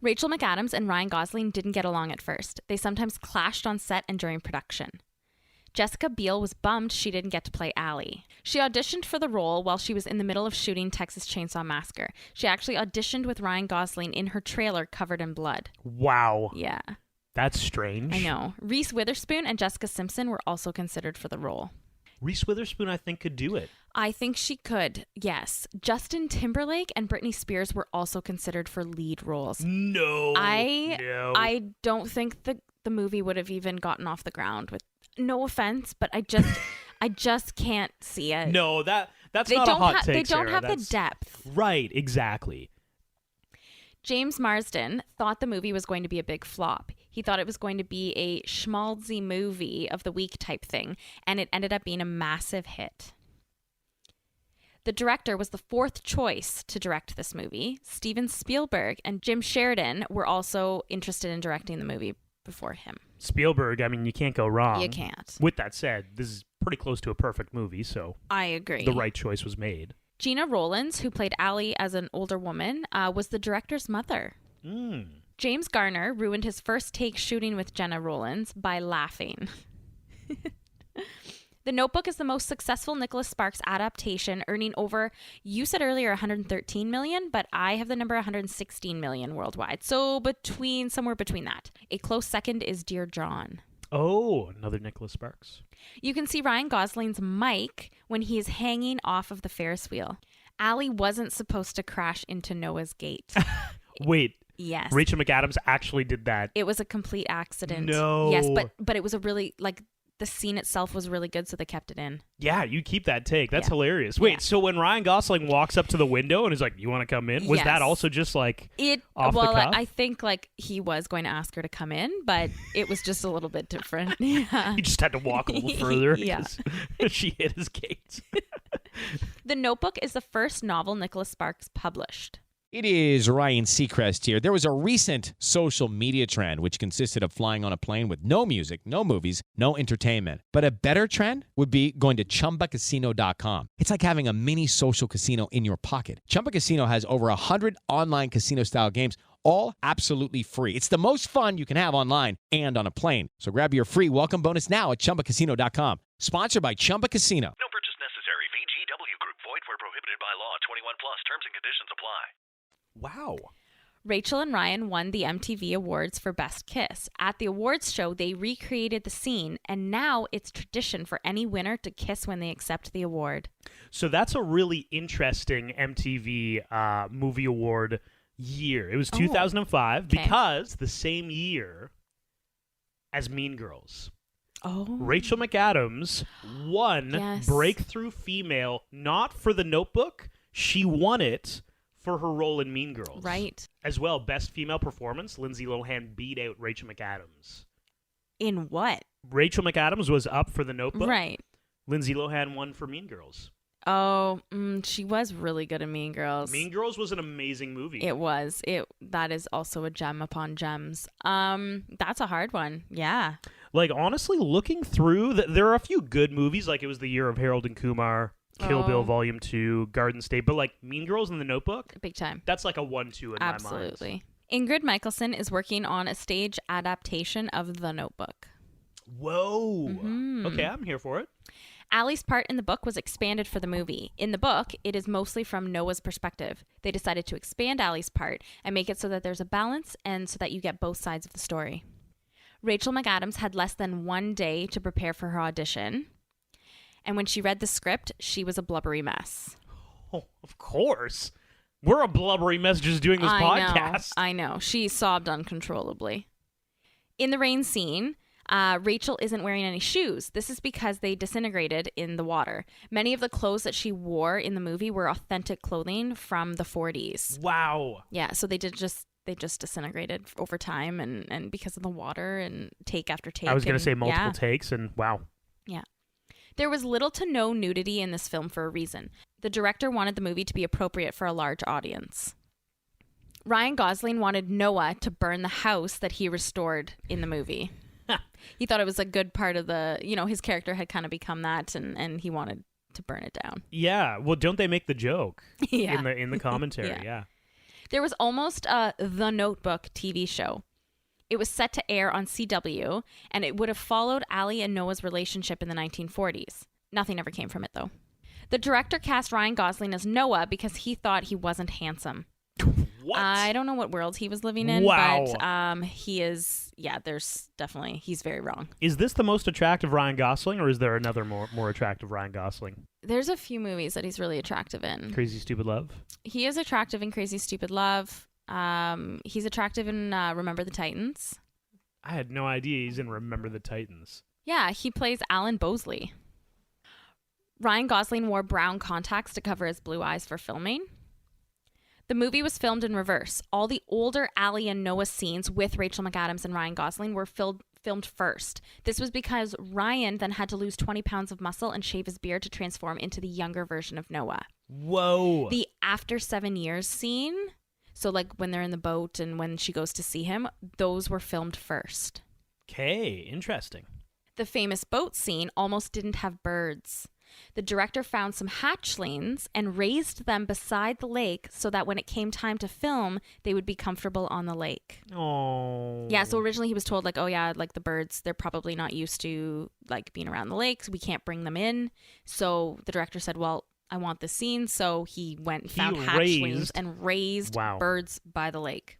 Rachel McAdams and Ryan Gosling didn't get along at first. They sometimes clashed on set and during production. Jessica Biel was bummed she didn't get to play Allie. She auditioned for the role while she was in the middle of shooting Texas Chainsaw Massacre. She actually auditioned with Ryan Gosling in her trailer covered in blood. Wow. Yeah. That's strange. I know. Reese Witherspoon and Jessica Simpson were also considered for the role. Reese Witherspoon, I think, could do it. I think she could, yes. Justin Timberlake and Britney Spears were also considered for lead roles. No. I don't think the movie would have even gotten off the ground with, no offense, but I just can't see it. No, that's not a hot take, They don't Sarah. have the depth. Right, exactly. James Marsden thought the movie was going to be a big flop. He thought it was going to be a schmaltzy movie of the week type thing, and it ended up being a massive hit. The director was the fourth choice to direct this movie. Steven Spielberg and Jim Sheridan were also interested in directing the movie before him. Spielberg, I mean, you can't go wrong. You can't. With that said, this is pretty close to a perfect movie, so I agree. The right choice was made. Gina Rowlands, who played Allie as an older woman, was the director's mother. James Garner ruined his first take shooting with Jenna Rollins by laughing. The Notebook is the most successful Nicholas Sparks adaptation, earning over, you said earlier, 113 million, but I have the number 116 million worldwide. So somewhere between that. A close second is Dear John. Oh, another Nicholas Sparks. You can see Ryan Gosling's Mike when he is hanging off of the Ferris wheel. Allie wasn't supposed to crash into Noah's gate. Wait. Yes. Rachel McAdams actually did that. It was a complete accident. No. Yes, but it was a really, the scene itself was really good, so they kept it in. Yeah, you keep that take. That's hilarious. Wait, so when Ryan Gosling walks up to the window and is like, "You want to come in?" Was that also just off the cuff? I think he was going to ask her to come in, but it was just a little bit different. Yeah. He just had to walk a little further Yeah. because she hit his gate. The Notebook is the first novel Nicholas Sparks published. It is Ryan Seacrest here. There was a recent social media trend which consisted of flying on a plane with no music, no movies, no entertainment. But a better trend would be going to ChumbaCasino.com. It's like having a mini social casino in your pocket. Chumba Casino has over 100 online casino-style games, all absolutely free. It's the most fun you can have online and on a plane. So grab your free welcome bonus now at ChumbaCasino.com. Sponsored by Chumba Casino. No purchase necessary. VGW Group. Void where prohibited by law. 21 plus. Terms and conditions apply. Wow. Rachel and Ryan won the MTV Awards for Best Kiss. At the awards show, they recreated the scene, and now it's tradition for any winner to kiss when they accept the award. So that's a really interesting MTV Movie Award year. It was 2005 because the same year as Mean Girls. Oh. Rachel McAdams won Breakthrough Female, not for The Notebook. She won it for her role in Mean Girls. Right. As well, Best Female Performance, Lindsay Lohan beat out Rachel McAdams. In what? Rachel McAdams was up for The Notebook. Right. Lindsay Lohan won for Mean Girls. Oh, she was really good in Mean Girls. Mean Girls was an amazing movie. It was. That is also a gem upon gems. That's a hard one. Yeah. Like, honestly, looking through, there are a few good movies. Like, it was the year of Harold and Kumar, Kill Bill Volume 2, Garden State. But, like, Mean Girls and The Notebook? Big time. That's like a 1-2 in my mind. Absolutely. Ingrid Michaelson is working on a stage adaptation of The Notebook. Whoa. Mm-hmm. Okay, I'm here for it. Allie's part in the book was expanded for the movie. In the book, it is mostly from Noah's perspective. They decided to expand Allie's part and make it so that there's a balance and so that you get both sides of the story. Rachel McAdams had less than 1 day to prepare for her audition. And when she read the script, she was a blubbery mess. Oh, of course. We're a blubbery mess just doing this podcast. I know. She sobbed uncontrollably. In the rain scene, Rachel isn't wearing any shoes. This is because they disintegrated in the water. Many of the clothes that she wore in the movie were authentic clothing from the 40s. Wow. Yeah, so they just disintegrated over time and because of the water and take after take. I was going to say multiple takes, and wow. Yeah. There was little to no nudity in this film for a reason. The director wanted the movie to be appropriate for a large audience. Ryan Gosling wanted Noah to burn the house that he restored in the movie. He thought it was a good part of his character had kind of become that, and he wanted to burn it down. Yeah. Well, don't they make the joke Yeah. in the commentary? Yeah. There was almost a The Notebook TV show. It was set to air on CW, and it would have followed Allie and Noah's relationship in the 1940s. Nothing ever came from it, though. The director cast Ryan Gosling as Noah because he thought he wasn't handsome. What? I don't know what world he was living in, but he is, he's very wrong. Is this the most attractive Ryan Gosling, or is there another more attractive Ryan Gosling? There's a few movies that he's really attractive in. Crazy Stupid Love? He is attractive in Crazy Stupid Love. He's attractive in Remember the Titans. I had no idea he's in Remember the Titans. Yeah, he plays Alan Bosley. Ryan Gosling wore brown contacts to cover his blue eyes for filming. The movie was filmed in reverse. All the older Allie and Noah scenes with Rachel McAdams and Ryan Gosling were filmed first. This was because Ryan then had to lose 20 pounds of muscle and shave his beard to transform into the younger version of Noah. Whoa. The after 7 years scene, so like when they're in the boat and when she goes to see him, those were filmed first. Okay, interesting. The famous boat scene almost didn't have birds. The director found some hatchlings and raised them beside the lake so that when it came time to film, they would be comfortable on the lake. Oh. Yeah, so originally he was told, like, oh yeah, like the birds, they're probably not used to like being around the lakes. We can't bring them in. So the director said, well, I want this scene. So he went and found hatchlings and raised birds by the lake.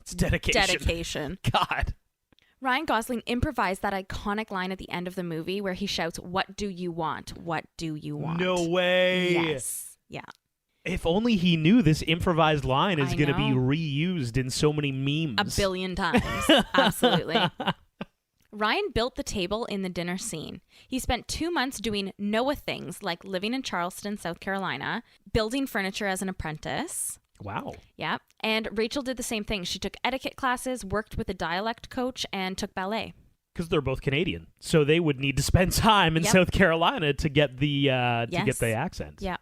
It's dedication. Dedication. God. Ryan Gosling improvised that iconic line at the end of the movie where he shouts, "What do you want? What do you want?" No way. Yes. Yeah. If only he knew this improvised line is I going to be know. reused in so many memes. 1 billion times. Absolutely. Ryan built the table in the dinner scene. He spent 2 months doing Noah things like living in Charleston, South Carolina, building furniture as an apprentice. Wow. Yeah. And Rachel did the same thing. She took etiquette classes, worked with a dialect coach, and took ballet. Because they're both Canadian, so they would need to spend time in South Carolina to get the accent. Yeah.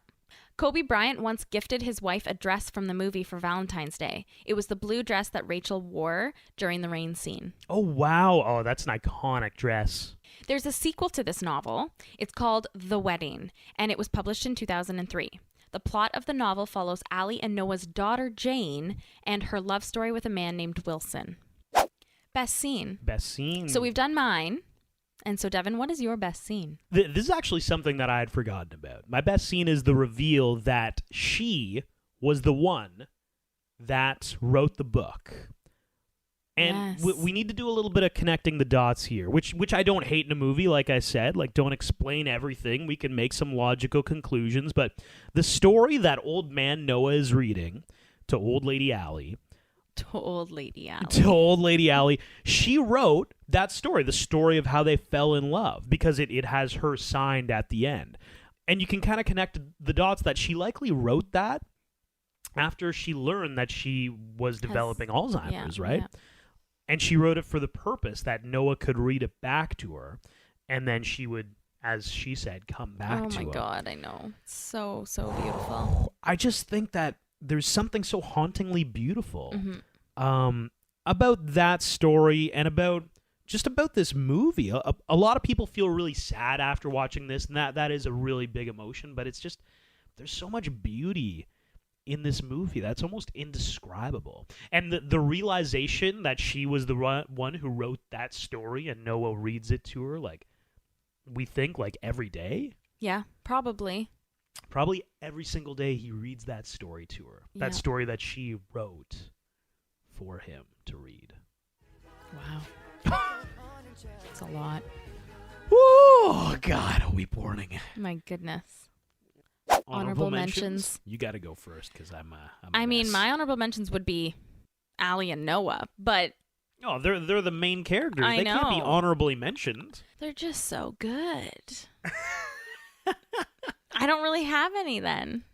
Kobe Bryant once gifted his wife a dress from the movie for Valentine's Day. It was the blue dress that Rachel wore during the rain scene. Oh, wow. Oh, that's an iconic dress. There's a sequel to this novel. It's called The Wedding, and it was published in 2003. The plot of the novel follows Allie and Noah's daughter, Jane, and her love story with a man named Wilson. Best scene. Best scene. So we've done mine. And so, Devin, what is your best scene? This is actually something that I had forgotten about. My best scene is the reveal that she was the one that wrote the book. And Yes. we need to do a little bit of connecting the dots here, which I don't hate in a movie, like I said. Like, don't explain everything. We can make some logical conclusions. But the story that old man Noah is reading to old lady Allie, To old lady Allie. to old lady Allie, she wrote that story, the story of how they fell in love, because it has her signed at the end. And you can kind of connect the dots that she likely wrote that after she learned that she was developing Alzheimer's, right? Yeah. And she wrote it for the purpose that Noah could read it back to her, and then she would, as she said, come back to him. Oh my God, I know. So, so beautiful. I just think that there's something so hauntingly beautiful Mm-hmm. about that story and about this movie. A lot of people feel really sad after watching this, and that is a really big emotion, but it's just, there's so much beauty in this movie that's almost indescribable. And the realization that she was the one who wrote that story and Noah reads it to her, like, we think, like, every day. Yeah, probably. Probably every single day he reads that story to her. That Yeah. story that she wrote for him to read. Wow. It's a lot. Oh, God, a weep warning. My goodness. Honorable mentions. You got to go first because I'm a I mean, mess. my honorable mentions would be Allie and Noah, but Oh, they're the main characters. I They can't be know. honorably mentioned. they're just so good. I don't really have any then.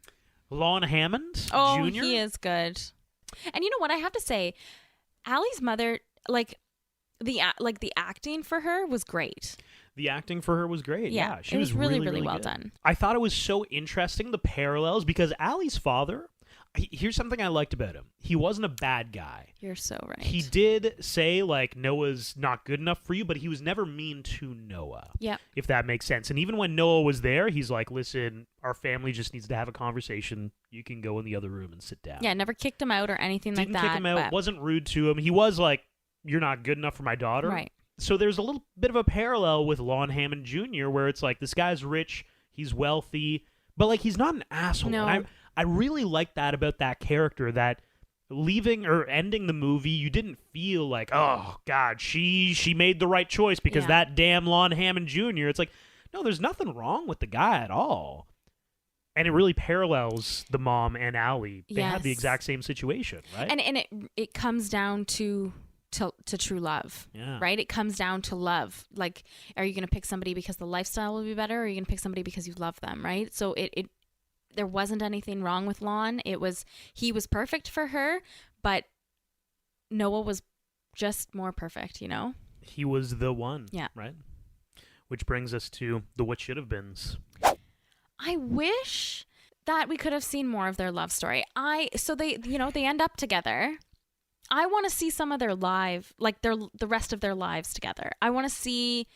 Lon Hammond Oh, Jr. he is good. And you know what? I have to say, Allie's mother, like the acting for her was great. The acting for her was great. Yeah, She it was really, really really well good. done. I thought it was so interesting, the parallels, because Allie's father, here's something I liked about him. He wasn't a bad guy. You're so right. He did say, like, Noah's not good enough for you, but he was never mean to Noah. Yeah. If that makes sense. And even when Noah was there, he's like, listen, our family just needs to have a conversation. You can go in the other room and sit down. Yeah, never kicked him out or anything Didn't like that. kick him out, but- wasn't rude to him. He was like, you're not good enough for my daughter. Right. So there's a little bit of a parallel with Lon Hammond Jr., where it's like, this guy's rich, he's wealthy, but, like, he's not an asshole. No. And I really like that about that character, that leaving or ending the movie, you didn't feel like, oh, God, she made the right choice because Yeah. that damn Lon Hammond Jr. It's like, no, there's nothing wrong with the guy at all. And it really parallels the mom and Allie. They had the Yes. exact same situation, right? And it comes down to true love. Yeah. Right? It comes down to love. Like, are you going to pick somebody because the lifestyle will be better, or are you going to pick somebody because you love them, right? So it there wasn't anything wrong with Lon. He was perfect for her, but Noah was just more perfect, you know? He was the one. Yeah. Right? Which brings us to the what should have beens. I wish that we could have seen more of their love story. So they end up together. I want to see some of their the rest of their lives together. I want to see,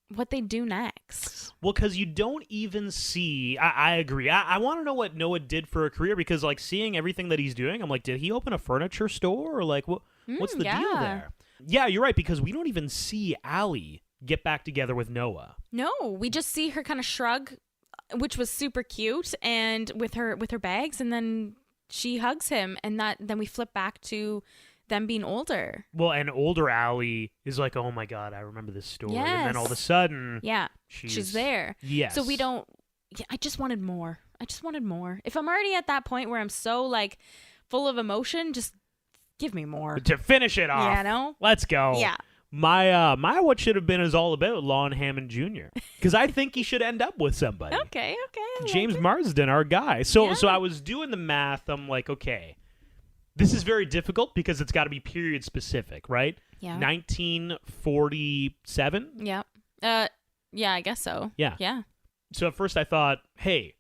what they do next. Well, because you don't even see. I agree. I want to know what Noah did for a career because, like, seeing everything that he's doing, I'm like, did he open a furniture store or like what's the deal there? Yeah, you're right because we don't even see Allie get back together with Noah. No, we just see her kind of shrug, which was super cute, and with her bags, and then she hugs him, and then we flip back to them being older. Well, and older Allie is like, oh my God, I remember this story. Yes. And then all of a sudden, she's there. Yes. So we don't, I just wanted more. If I'm already at that point where I'm so like full of emotion, just give me more. To finish it off. Yeah, no? Let's go. Yeah. My what should have been is all about Lon Hammond Jr. Because I think he should end up with somebody. Okay. James Marsden, our guy. So I was doing the math. I'm like, okay. This is very difficult because it's got to be period specific, right? Yeah. 1947? Yeah. Yeah, I guess so. Yeah. Yeah. So at first I thought, hey,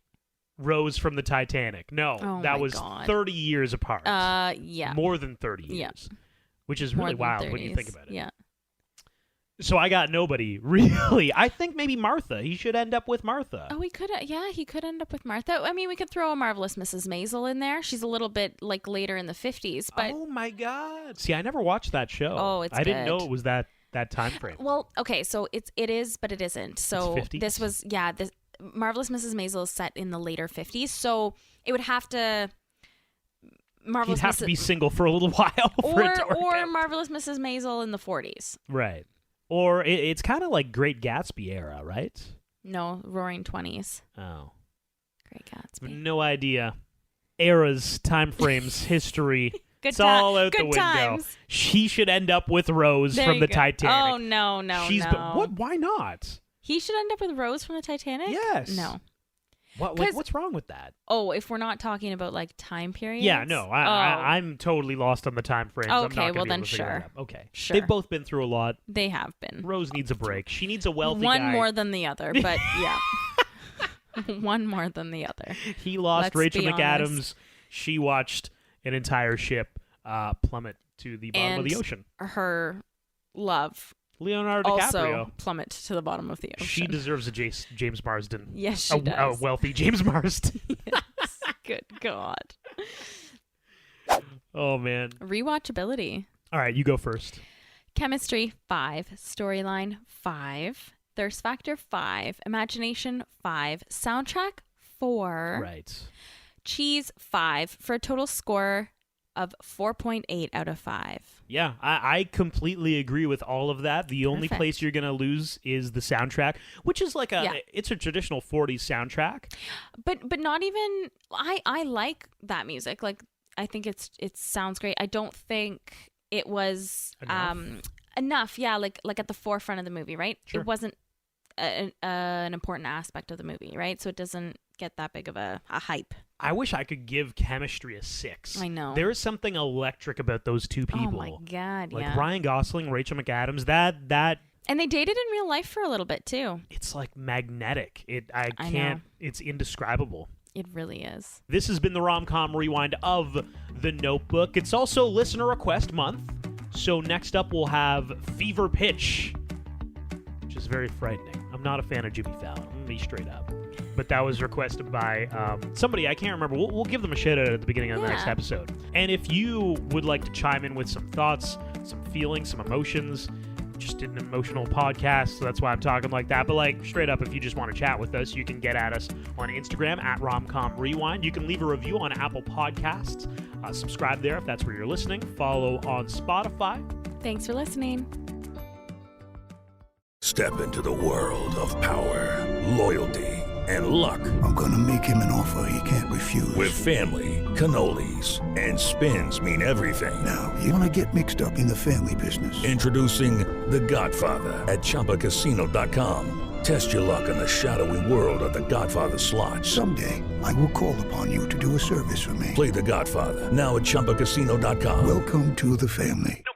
Rose from the Titanic. No, that was 30 years apart. Yeah. More than 30 years. Yeah. Which is really wild when you think about it. Yeah. So I got nobody, really. I think maybe Martha. He should end up with Martha. Oh, he could end up with Martha. I mean, we could throw a Marvelous Mrs. Maisel in there. She's a little bit like later in the 50s, but oh my God. See, I never watched that show. Oh, it's I didn't good. know it was that time frame. Well, okay, so it is, but it isn't. So it's 50s? This was this Marvelous Mrs. Maisel is set in the later 50s, so it would have to He'd have to be single for a little while for it to work out. Marvelous Mrs. Maisel in the 40s. Right. Or it's kind of like Great Gatsby era, right? No, Roaring 20s. Oh. Great Gatsby. No idea. Eras, time frames, history. It's Good all out the window. Times. She should end up with Rose from the Titanic. Oh, no. What? Why not? He should end up with Rose from the Titanic? Yes. No. What's wrong with that? Oh, if we're not talking about like time periods? Yeah, no, I'm totally lost on the time frames. Okay, well then sure. Okay, sure. They've both been through a lot. They have been. Rose needs a break. She needs a wealthy One guy. more than the other, but yeah. One more than the other. He lost Rachel be McAdams. honest. She watched an entire ship plummet to the bottom of the ocean. Her love Leonardo DiCaprio also plummet to the bottom of the ocean. She deserves a James Marsden. Yes, she does. A wealthy James Marsden. Yes. Good God. Oh, man. Rewatchability. All right, you go first. Chemistry, 5. Storyline, 5. Thirst factor, 5. Imagination, 5. Soundtrack, 4. Right. Cheese, 5. For a total score of 4.8 out of 5. Yeah, I completely agree with all of that. The only place you're going to lose is the soundtrack, which is like it's a traditional 40s soundtrack. But not even, I like that music. Like, I think it sounds great. I don't think it was enough. Yeah, like at the forefront of the movie, right? Sure. It wasn't an important aspect of the movie, right? So it doesn't get that big of a hype. I wish I could give Chemistry a 6. I know. There is something electric about those two people. Oh my God, like yeah. Ryan Gosling, Rachel McAdams, that and they dated in real life for a little bit too. It's like magnetic. I can't know. It's indescribable. It really is. This has been the Rom-Com Rewind of The Notebook. It's also Listener Request Month. So next up we'll have Fever Pitch, which is very frightening. I'm not a fan of Jimmy Fallon. I'm going to be straight up. But that was requested by somebody. I can't remember. We'll give them a shout out at the beginning of the next episode. And if you would like to chime in with some thoughts, some feelings, some emotions, just an emotional podcast, so that's why I'm talking like that. But like straight up, if you just want to chat with us, you can get at us on Instagram at Romcom Rewind. You can leave a review on Apple Podcasts. Subscribe there if that's where you're listening. Follow on Spotify. Thanks for listening. Step into the world of power, loyalty, and luck. I'm gonna make him an offer he can't refuse. With family, cannolis, and spins mean everything. Now, you wanna get mixed up in the family business. Introducing The Godfather at ChumbaCasino.com. Test your luck in the shadowy world of The Godfather slot. Someday, I will call upon you to do a service for me. Play The Godfather now at ChumbaCasino.com. Welcome to the family. No